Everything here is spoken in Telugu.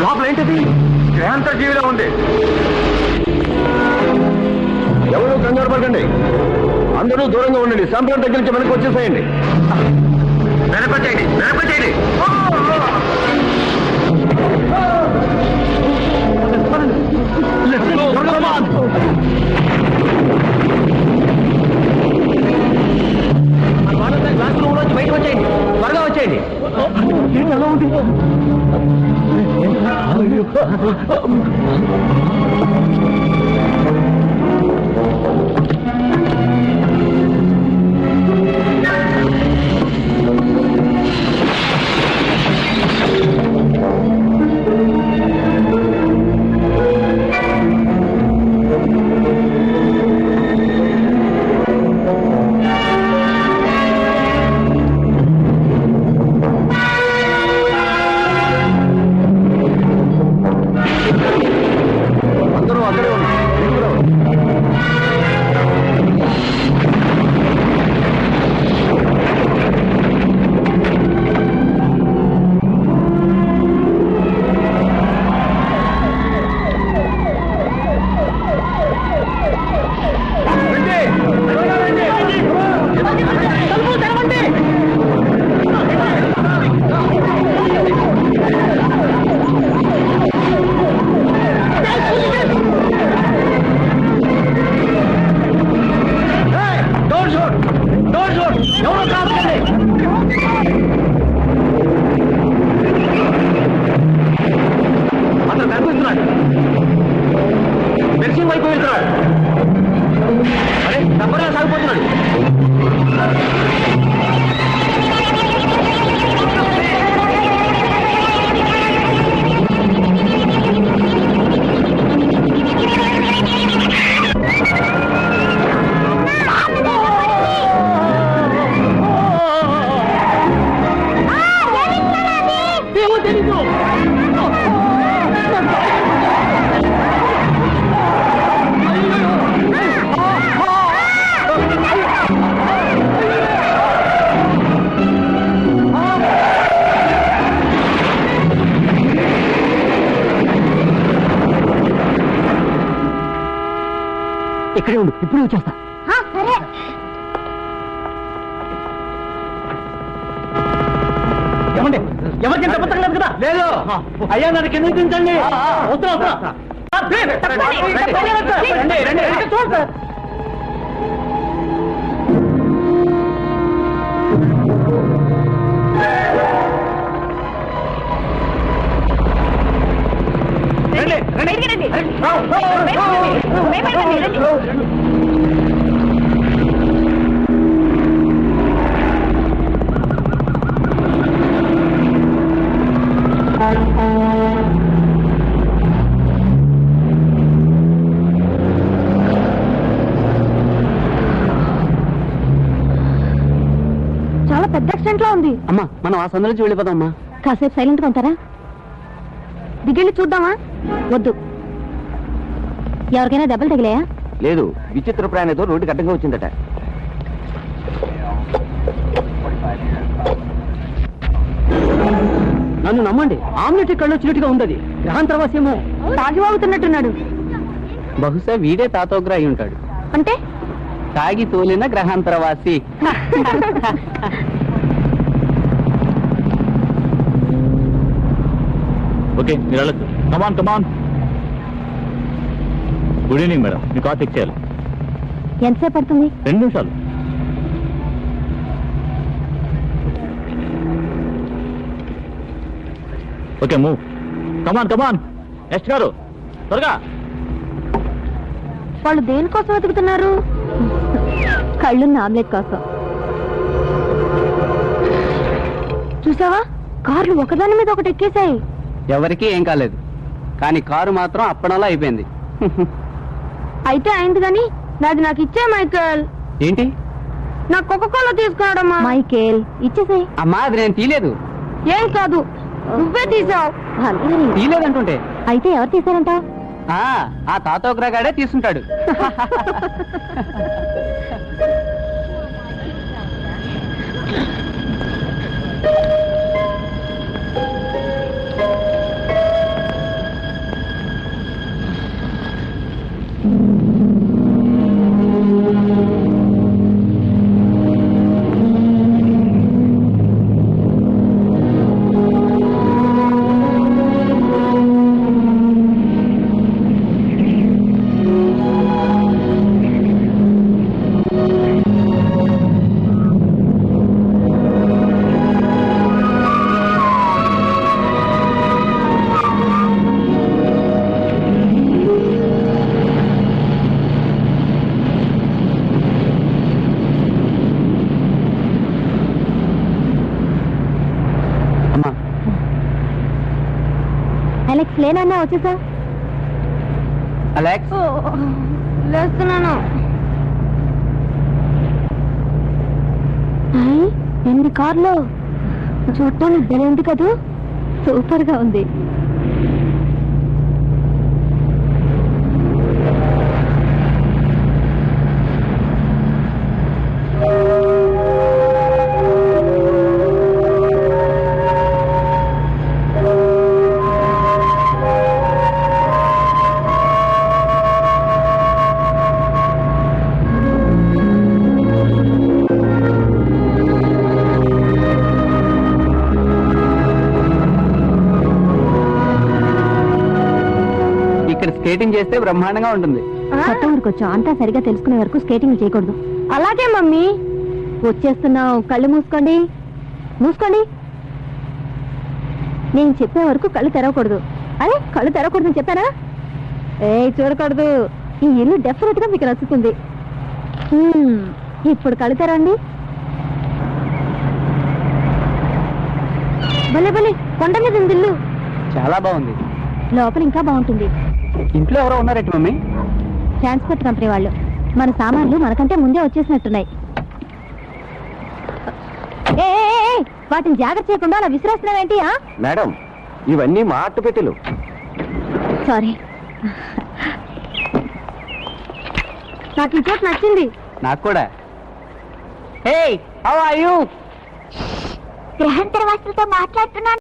లోపల ఏంటిది? గ్రహాంతర జీవిలో ఉంది. ఎవరు కంగారు పడకండి, అందరూ దూరంగా ఉండండి. సాంప్రదాయం దగ్గర నుంచి వెనక్కి వచ్చేసేయండి. వెనకొచ్చేయండి, వెనకొచ్చేయండి. క్లాస్ రూమ్ నుంచి బయటకు వచ్చేయండి, త్వరగా వచ్చేయండి. ఎలా ఉంది? ఇక్కడే ఉండు, ఇప్పుడు వచ్చేస్తా. ఏమండి, ఎవరికి చెప్పలేదు కదా? లేదు అయ్యా, నన్ను కింద దించండి. చాలా పెద్ద యాక్సిడెంట్ లా ఉంది. అమ్మా, మనం ఆ సందులో నుంచి వెళ్ళిపోదాం. అమ్మా, కాసేపు సైలెంట్ గా ఉంటారా? దిగెళ్ళి చూద్దామా? వద్దు. ఎవరికైనా దెబ్బలు తగిలాయా? లేదు, విచిత్ర ప్రయాణితో రోడ్డు కట్టంగా వచ్చిందట. నన్ను నమ్మండి, ఆమ్లెట్ కళ్ళు వచ్చినట్టుగా ఉంది. గ్రహాంతరవాసేమో. తాగివాగుతున్నట్టున్నాడు. బహుశా వీడే తాతోగ్ర అయి ఉంటాడు. అంటే తాగి తోలిన గ్రహాంతరవాసి. ఓకే, మీరు వెళ్ళచ్చు. Come on come on. Good evening madam, మీ కార్ చెక్ చేయాలి. ఎంతసేపు పడుతుంది? 2 నిమిషాలు. Okay, move. Come on come on. Next గారు, త్వరగా. వాళ్ళు దేనికోసం వెతుకుతున్నారు? కళ్ళున్న ఆమ్లెట్ కోసం. చూసావా, కార్లు ఒకదాని మీద ఒకటి ఎక్కేశాయి. ఎవరికీ ఏం కాలేదు, కానీ కారు మాత్రం అప్పడంలా అయిపోయింది. అయితే అయింది కానీ నాది నాకు ఇచ్చే మైకేల్. ఏంటి? నా కోకోకోలా తీసుకున్నాడమ్మా. మైకేల్ ఇచ్చేసాయి. అమ్మా, అది నేను తీయలేదు. ఏం కాదు, నువ్వే తీసావు. తీయలేదంటుంటే. అయితే ఎవరు తీసారంట? ఆ తాతోగ్రగాడే తీసుంటాడు. అలెక్స్ లేనన్నా వచ్చేసా. అలెక్స్ లేస్తున్నాను. ఎన్ని కార్లు చూడటానికి భలే ఉంది కదూ, సూపర్ గా ఉంది. ఇక్కడ స్కేటింగ్ చేస్తే బ్రహ్మాండంగా ఉంటుంది. కొత్త ఊరికి వచ్చాం, అంతా సరిగా తెలుసుకునే వరకు స్కేటింగ్ చేయకూడదు. అలాగే మమ్మీ. వచ్చేస్తున్నాం, కళ్ళు మూసుకోండి. మూసుకోండి. నేను చెప్పే వరకు కళ్ళు తెరవకూడదు. అరే కళ్ళు తెరవకూడదని చెప్పానా? చూడకూడదు. ఈ ఇల్లు డెఫినెట్ గా మీకు నచ్చుతుంది. ఇప్పుడు కళ్ళు తెరవండి. భలే భలే కొండ మీద ఉంది ఇల్లు. చాలా బాగుంది. లోపల ఇంకా బాగుంటుంది. ఇంట్లో ఎవరో ఉన్నారట మమ్మీ? ట్రాన్స్పోర్ట్ కంపెనీ వాళ్ళు. మన సామాన్లు మనకంటే ముందే వచ్చేసినట్టున్నాయి. ఏ వాటిని జాగ్రత్త చేయకుండా అలా విసిరేస్తున్నావేంటి? మేడం, ఇవన్నీ మా అట్టు పెట్టెలు. సారీ. నాకు ఈ చోటు నచ్చింది. నాకు కూడా. హే, హౌ ఆర్ యు? గ్రహాంతర వాసులతో మాట్లాడుతున్నాను.